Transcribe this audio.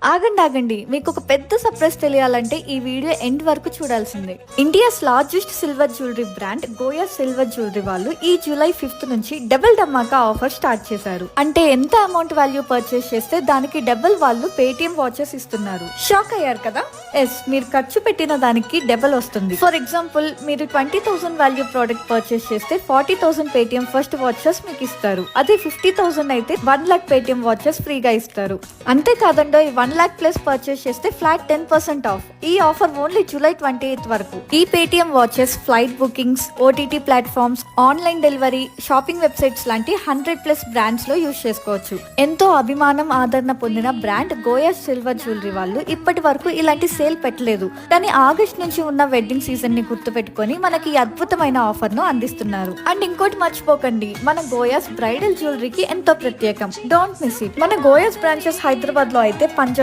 ఆగండి మీకు ఒక పెద్ద సర్ప్రైజ్ తెలియాలంటే ఈ వీడియో ఎండ్ వరకు చూడాల్సిందే. India's largest silver jewellery brand Goa silver jewellery వాళ్ళు ఈ జూలై 5th నుంచి డబుల్ ధమాకా ఆఫర్ స్టార్ట్ చేశారు. అంటే ఎంత అమౌంట్ వాల్యూ పర్చేస్ చేస్తే దానికి డబుల్ వాళ్ళు పేటిఎం వాచెస్ ఇస్తున్నారు. షాక్ అయ్యారు కదా? ఎస్, మీరు ఖర్చు పెట్టిన దానికి డబుల్ వస్తుంది. ఫర్ ఎగ్జాంపుల్, మీరు 20,000 వాల్యూ ప్రోడక్ట్ పర్చేస్ చేస్తే 40,000 పేటిఎం ఫస్ట్ వాచెస్ మీకు ఇస్తారు. అదే 50,000 అయితే 1 lakh పేటిఎం వాచెస్ ఫ్రీగా ఇస్తారు. అంతేకాదండో, 1 lakh ప్లస్ పర్చేస్ చేస్తే ఫ్లాట్ 10% ఆఫ్. ఈ ఆఫర్ ఓన్లీ జూలై 28th వరకు. ఈ Paytm watches flight bookings, OTT platforms, online delivery, shopping websites లాంటి 100+ బ్రాండ్స్ లో యూజ్ చేసుకోవచ్చు. ఎంతో అభిమానం, ఆదరణ పొందిన బ్రాండ్ గోయా సిల్వర్ జ్యువెలరీ వాళ్ళు ఇప్పటి వరకు ఇలాంటి సేల్ పెట్టలేదు. కానీ ఆగస్ట్ నుంచి ఉన్న వెడ్డింగ్ సీజన్ ని గుర్తు పెట్టుకొని మనకి ఈ అద్భుతమైన ఆఫర్ ను అందిస్తున్నారు. అండ్ ఇంకోటి మర్చిపోకండి, మన గోయాస్ బ్రైడల్ జ్యువెలరీకి ఎంతో ప్రత్యేకం. Don't miss it. మన గోయాస్ బ్రాంచెస్ హైదరాబాద్ లో అయితే పంజాబ్